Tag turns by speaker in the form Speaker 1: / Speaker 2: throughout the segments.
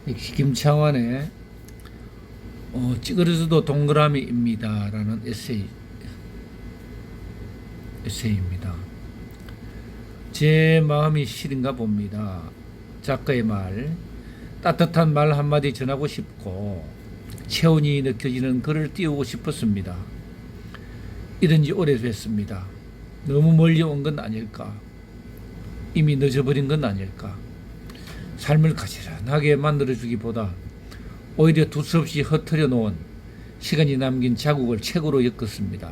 Speaker 1: 역시 김창완의 찌그러져도 동그라미입니다 라는 에세이입니다. 제 마음이 시린가 봅니다. 작가의 말, 따뜻한 말 한마디 전하고 싶고 체온이 느껴지는 글을 띄우고 싶었습니다. 이런 지 오래됐습니다. 너무 멀리 온 건 아닐까? 이미 늦어버린 건 아닐까? 삶을 가지런하게 만들어주기보다 오히려 두서없이 흩어려 놓은 시간이 남긴 자국을 책으로 엮었습니다.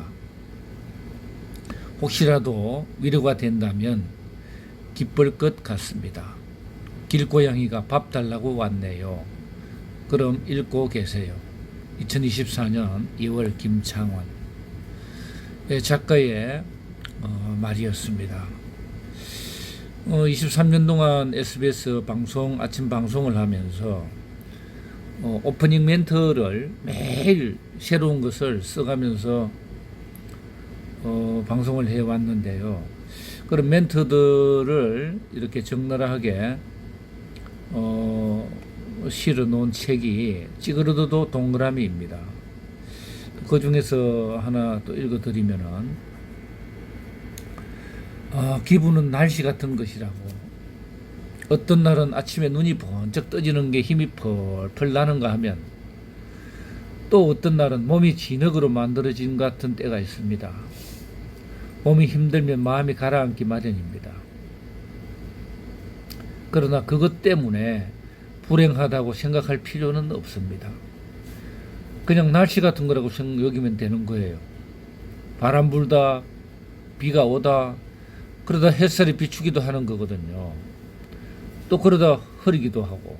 Speaker 1: 혹시라도 위로가 된다면 기쁠 것 같습니다. 길고양이가 밥 달라고 왔네요. 그럼 읽고 계세요. 2024년 2월 김창완 작가의 말이었습니다. 23년 동안 SBS 방송, 아침 방송을 하면서 오프닝 멘트를 매일 새로운 것을 써가면서 방송을 해왔는데요. 그런 멘트들을 이렇게 적나라하게 실어 놓은 책이 찌그러져도 동그라미입니다. 그 중에서 하나 또 읽어드리면은 기분은 날씨 같은 것이라고. 어떤 날은 아침에 눈이 번쩍 떠지는 게 힘이 펄펄 나는가 하면 또 어떤 날은 몸이 진흙으로 만들어진 것 같은 때가 있습니다. 몸이 힘들면 마음이 가라앉기 마련입니다. 그러나 그것 때문에 불행하다고 생각할 필요는 없습니다. 그냥 날씨 같은 거라고 여기면 되는 거예요. 바람 불다, 비가 오다, 그러다 햇살이 비추기도 하는 거거든요. 또 그러다 흐리기도 하고.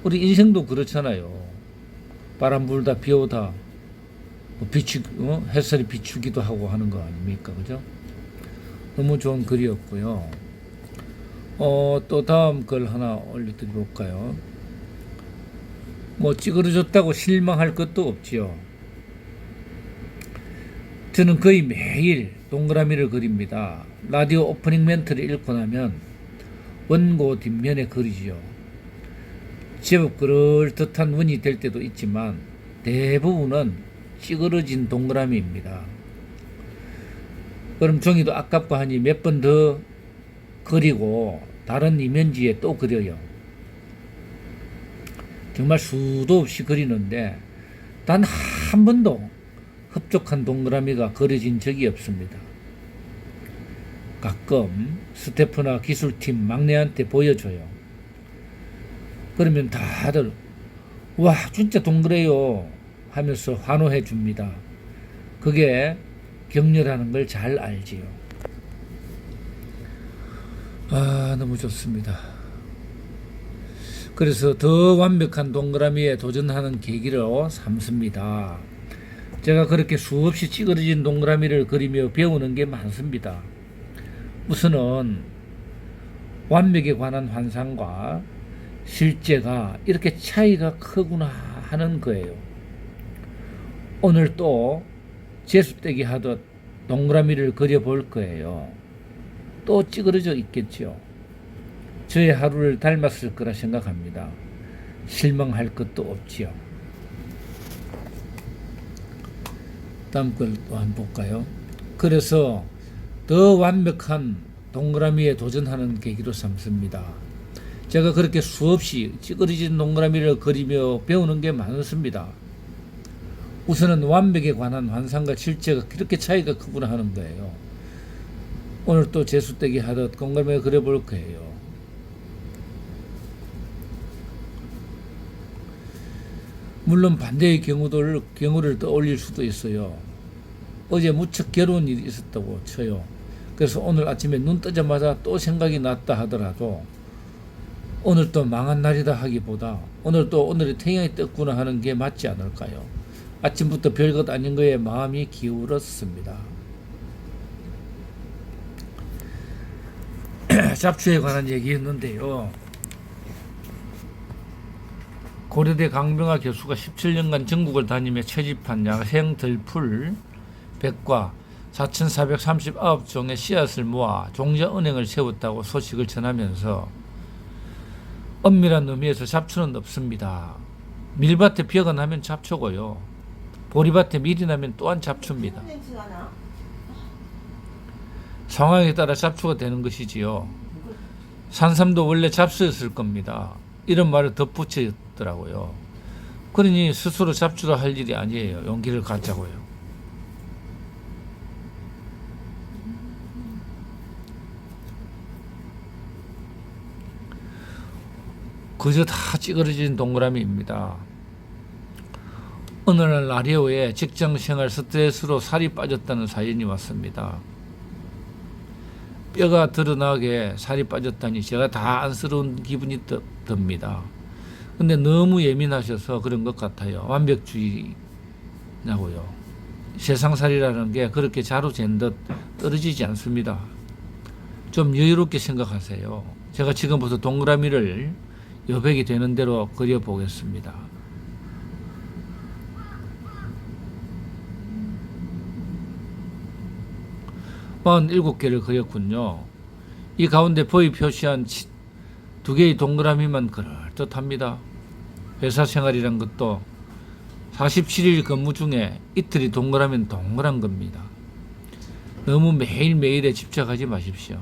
Speaker 1: 우리 인생도 그렇잖아요. 바람 불다, 비 오다, 햇살이 비추기도 하고 하는 거 아닙니까? 그죠? 너무 좋은 글이었고요. 또 다음 글 하나 올려드려볼까요? 찌그러졌다고 실망할 것도 없지요. 저는 거의 매일 동그라미를 그립니다. 라디오 오프닝 멘트를 읽고 나면 원고 뒷면에 그리지요. 제법 그럴듯한 원이 될 때도 있지만 대부분은 찌그러진 동그라미입니다. 그럼 종이도 아깝고 하니 몇 번 더 그리고 다른 이면지에 또 그려요. 정말 수도 없이 그리는데 단 한 번도 흡족한 동그라미가 그려진 적이 없습니다. 가끔 스태프나 기술팀 막내한테 보여줘요. 그러면 다들 와 진짜 동그래요 하면서 환호해 줍니다. 그게 격려라는 걸 잘 알지요. 너무 좋습니다. 그래서 더 완벽한 동그라미에 도전하는 계기로 삼습니다. 제가 그렇게 수없이 찌그러진 동그라미를 그리며 배우는 게 많습니다. 우선은 완벽에 관한 환상과 실제가 이렇게 차이가 크구나 하는 거예요. 오늘 또 재수떼기 하듯 동그라미를 그려볼 거예요. 또 찌그러져 있겠죠. 저의 하루를 닮았을 거라 생각합니다. 실망할 것도 없지요. 다음 걸 또 한번 볼까요? 그래서 더 완벽한 동그라미에 도전하는 계기로 삼습니다. 제가 그렇게 수없이 찌그러진 동그라미를 그리며 배우는 게 많습니다. 우선은 완벽에 관한 환상과 실제가 그렇게 차이가 크구나 하는 거예요. 오늘 또 재수떼기 하듯 동그라미 그려볼 거예요. 물론 반대의 경우를 떠올릴 수도 있어요. 어제 무척 괴로운 일이 있었다고 쳐요. 그래서 오늘 아침에 눈 뜨자마자 또 생각이 났다 하더라도 오늘 또 망한 날이다 하기보다 오늘 또 오늘의 태양이 떴구나 하는 게 맞지 않을까요? 아침부터 별것 아닌 거에 마음이 기울었습니다. 잡초에 관한 얘기였는데요. 고려대 강병하 교수가 17년간 전국을 다니며 채집한 야생 들풀 100과 4,439종의 씨앗을 모아 종자은행을 세웠다고 소식을 전하면서 엄밀한 의미에서 잡초는 없습니다. 밀밭에 비가 나면 잡초고요. 보리밭에 밀이 나면 또한 잡초입니다.
Speaker 2: 냄새가 나.
Speaker 1: 상황에 따라 잡초가 되는 것이지요. 산삼도 원래 잡초였을 겁니다. 이런 말을 덧붙였더라고요. 그러니 스스로 잡초로 할 일이 아니에요. 용기를 갖자고요. 그저 다 찌그러진 동그라미입니다. 어느 날 라디오에 직장생활 스트레스로 살이 빠졌다는 사연이 왔습니다. 뼈가 드러나게 살이 빠졌다니 제가 다 안쓰러운 기분이 듭니다. 근데 너무 예민하셔서 그런 것 같아요. 완벽주의냐고요. 세상살이라는 게 그렇게 자루 잰 듯 떨어지지 않습니다. 좀 여유롭게 생각하세요. 제가 지금부터 동그라미를 여백이 되는 대로 그려보겠습니다. 만 7개를 그렸군요. 이 가운데 보이 표시한 2개의 동그라미만 그럴듯합니다. 회사 생활이란 것도 47일 근무 중에 이틀이 동그라미는 동그란 겁니다. 너무 매일매일에 집착하지 마십시오.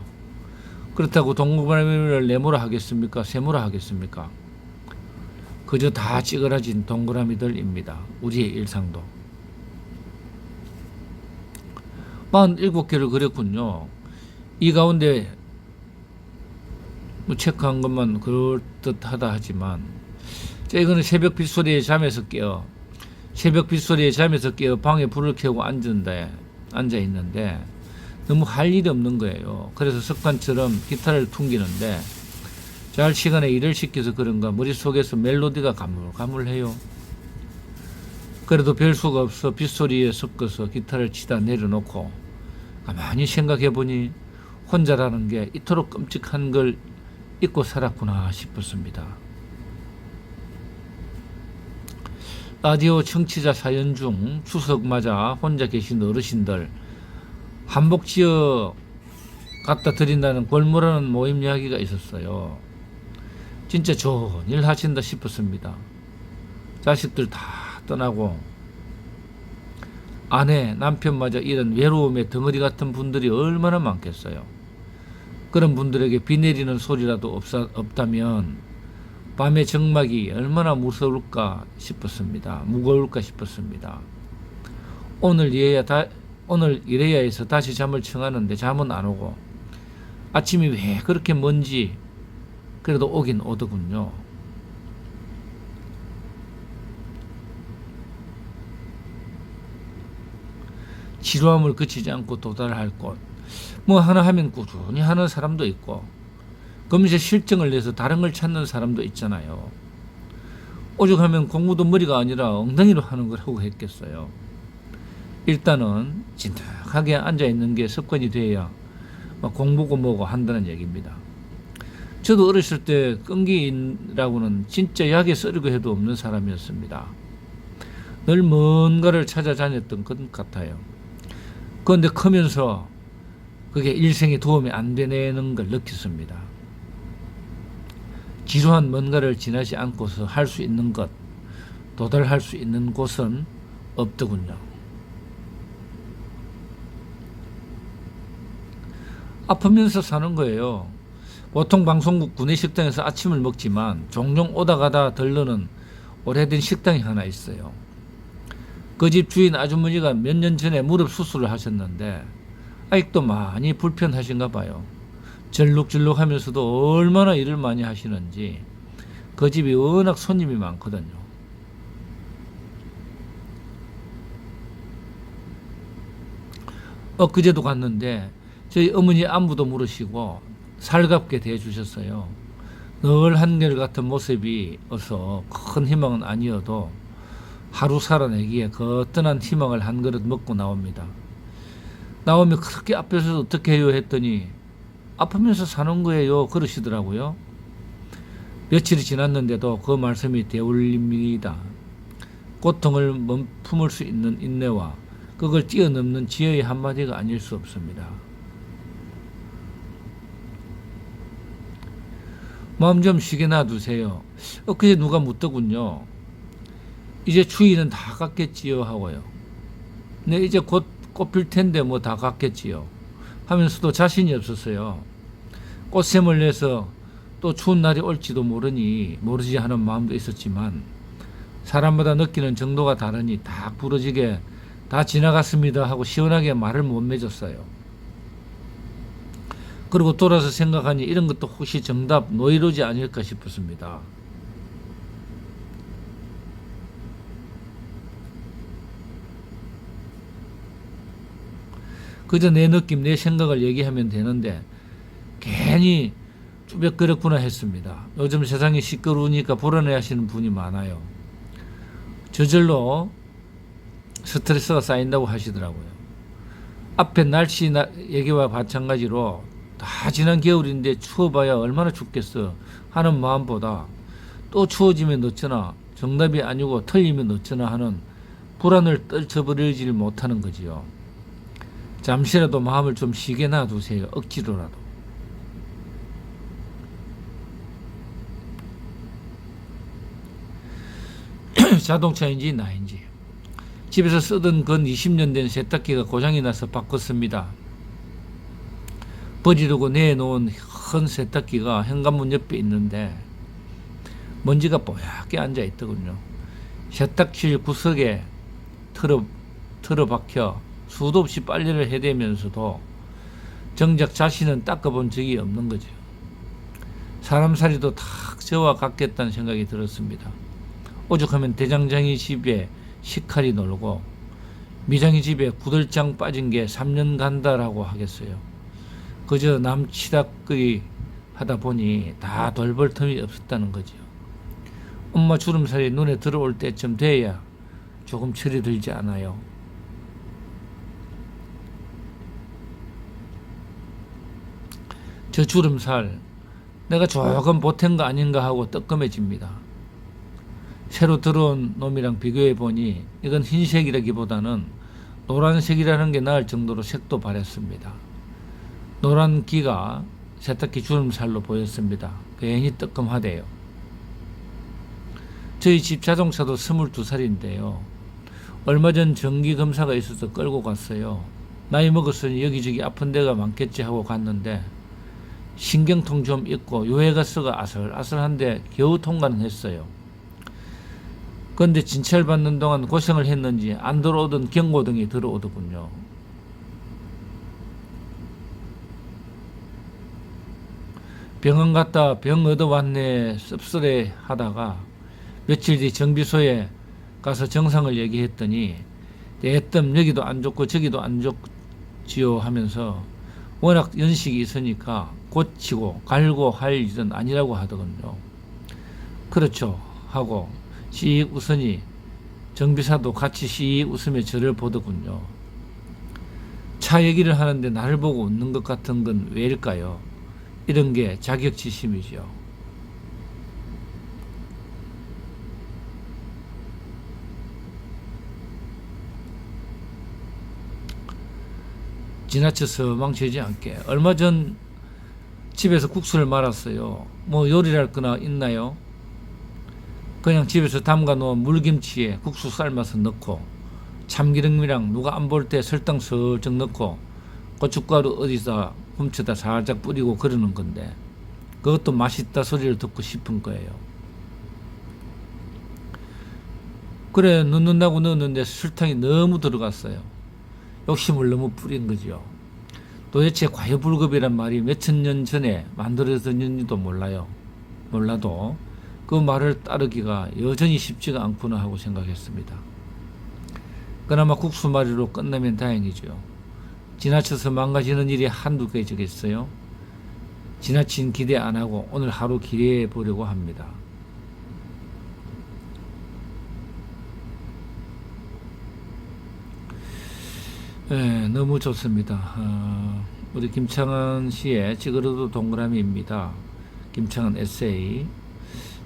Speaker 1: 그렇다고 동그라미를 네모라 하겠습니까? 세모라 하겠습니까? 그저 다 찌그러진 동그라미들입니다. 우리의 일상도. 47개를 그렸군요. 이 가운데 체크한 것만 그럴듯하다 하지만 이거는 새벽 빗소리에 잠에서 깨어 방에 불을 켜고 앉아 있는데 너무 할 일이 없는 거예요. 그래서 습관처럼 기타를 퉁기는데 잘 시간에 일을 시켜서 그런가 머릿속에서 멜로디가 가물가물해요. 그래도 별 수가 없어 빗소리에 섞어서 기타를 치다 내려놓고 가만히 생각해보니 혼자라는 게 이토록 끔찍한 걸 잊고 살았구나 싶었습니다. 라디오 청취자 사연 중 추석 맞아 혼자 계신 어르신들 한복 지어 갖다 드린다는 골무라는 모임 이야기가 있었어요. 진짜 좋은 일 하신다 싶었습니다. 자식들 다 떠나고 아내, 남편마저 이런 외로움의 덩어리 같은 분들이 얼마나 많겠어요. 그런 분들에게 비 내리는 소리라도 없다면 밤의 정막이 얼마나 무거울까 싶었습니다. 오늘 이래야 해서 다시 잠을 청하는데 잠은 안 오고 아침이 왜 그렇게 먼지 그래도 오긴 오더군요. 지루함을 그치지 않고 도달할 곳. 뭐 하나 하면 꾸준히 하는 사람도 있고 금세 실증을 내서 다른 걸 찾는 사람도 있잖아요. 오죽하면 공부도 머리가 아니라 엉덩이로 하는 거라고 했겠어요. 일단은 진득하게 앉아있는 게 습관이 돼야 공부고 뭐고 한다는 얘기입니다. 저도 어렸을 때 끈기라고는 진짜 약에 썰이고 해도 없는 사람이었습니다. 늘 뭔가를 찾아다녔던 것 같아요. 그런데 크면서 그게 일생에 도움이 안 되는 걸 느꼈습니다. 지루한 뭔가를 지나지 않고서 할 수 있는 것, 도달할 수 있는 곳은 없더군요. 아프면서 사는 거예요. 보통 방송국 구내식당에서 아침을 먹지만 종종 오다 가다 들르는 오래된 식당이 하나 있어요. 그 집 주인 아주머니가 몇 년 전에 무릎 수술을 하셨는데 아직도 많이 불편하신가 봐요. 절룩절룩 하면서도 얼마나 일을 많이 하시는지 그 집이 워낙 손님이 많거든요. 엊그제도 갔는데 저희 어머니 안부도 물으시고 살갑게 대해주셨어요. 늘 한결같은 모습이 어서 큰 희망은 아니어도 하루 살아내기에 거뜬한 희망을 한 그릇 먹고 나옵니다. 나오면 그렇게 앞에서 어떻게 해요 했더니 아프면서 사는 거예요 그러시더라고요. 며칠이 지났는데도 그 말씀이 되울립니다. 고통을 품을 수 있는 인내와 그걸 뛰어넘는 지혜의 한마디가 아닐 수 없습니다. 마음 좀 쉬게 놔두세요. 엊그제 누가 묻더군요. 이제 추위는 다 갔겠지요 하고요. 네, 이제 곧 꽃필 텐데 뭐 다 갔겠지요 하면서도 자신이 없었어요. 꽃샘을 내서 또 추운 날이 올지도 모르지 하는 마음도 있었지만 사람마다 느끼는 정도가 다르니 다 부러지게 다 지나갔습니다 하고 시원하게 말을 못 맺었어요. 그리고 돌아서 생각하니 이런 것도 혹시 정답 노이로지 아닐까 싶었습니다. 그저 내 느낌, 내 생각을 얘기하면 되는데 괜히 쭈뼛거렸구나 했습니다. 요즘 세상이 시끄러우니까 불안해하시는 분이 많아요. 저절로 스트레스가 쌓인다고 하시더라고요. 앞에 날씨 얘기와 마찬가지로 다 지난 겨울인데 추워봐야 얼마나 춥겠어 하는 마음보다 또 추워지면 어쩌나, 정답이 아니고 틀리면 어쩌나 하는 불안을 떨쳐버리지 못하는 거지요. 잠시라도 마음을 좀 쉬게 놔두세요. 억지로라도. 자동차인지 나인지 집에서 쓰던 건 20년 된 세탁기가 고장이 나서 바꿨습니다. 버리려고 내놓은 큰 세탁기가 현관문 옆에 있는데 먼지가 뽀얗게 앉아 있더군요. 세탁실 구석에 틀어박혀 수도 없이 빨래를 해대면서도 정작 자신은 닦아본 적이 없는 거죠. 사람 살이도 탁 저와 같겠다는 생각이 들었습니다. 오죽하면 대장장이 집에 식칼이 놀고 미장이 집에 구들장 빠진 게 3년 간다라고 하겠어요. 그저 남치닥거리 하다 보니 다 돌볼 틈이 없었다는 거죠. 엄마 주름살이 눈에 들어올 때쯤 돼야 조금 철이 들지 않아요. 저 주름살 내가 조금 보탠 거 아닌가 하고 뜨끔해집니다. 새로 들어온 놈이랑 비교해 보니 이건 흰색이라기보다는 노란색이라는 게 나을 정도로 색도 바랬습니다. 노란 기가 세탁기 주름살로 보였습니다. 괜히 뜨끔하대요. 저희 집 자동차도 22살인데요. 얼마 전 정기검사가 있어서 끌고 갔어요. 나이 먹었으니 여기저기 아픈 데가 많겠지 하고 갔는데 신경통 좀 있고 유해가스가 아슬아슬한데 겨우 통과는 했어요. 그런데 진찰 받는 동안 고생을 했는지 안 들어오던 경고등이 들어오더군요. 병원 갔다 병 얻어왔네 씁쓸해 하다가 며칠 뒤 정비소에 가서 정상을 얘기했더니 대뜸 여기도 안 좋고 저기도 안 좋지요 하면서 워낙 연식이 있으니까 고치고 갈고 할 일은 아니라고 하더군요. 그렇죠 하고 씩 웃으니 정비사도 같이 씩 웃으며 저를 보더군요. 차 얘기를 하는데 나를 보고 웃는 것 같은 건 왜일까요? 이런 게 자격지심이죠. 지나쳐서 망치지 않게. 얼마 전 집에서 국수를 말았어요. 뭐 요리할 거나 있나요? 그냥 집에서 담가 놓은 물김치에 국수 삶아서 넣고 참기름이랑 누가 안 볼 때 설탕 슬쩍 넣고 고춧가루 어디서 훔쳐다 살짝 뿌리고 그러는 건데 그것도 맛있다 소리를 듣고 싶은 거예요. 그래 넣는다고 넣었는데 설탕이 너무 들어갔어요. 욕심을 너무 뿌린 거죠. 도대체 과유불급이란 말이 몇천 년 전에 만들어졌는지도 몰라도 그 말을 따르기가 여전히 쉽지가 않구나 하고 생각했습니다. 그나마 국수말이로 끝나면 다행이죠. 지나쳐서 망가지는 일이 한두 개지겠어요. 지나친 기대 안 하고 오늘 하루 기대해 보려고 합니다. 네, 너무 좋습니다. 우리 김창완 씨의 찌그러도 동그라미입니다. 김창완 에세이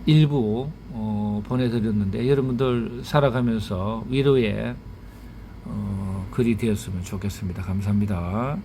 Speaker 1: 일부 보내드렸는데 여러분들 살아가면서 위로의 글이 되었으면 좋겠습니다. 감사합니다.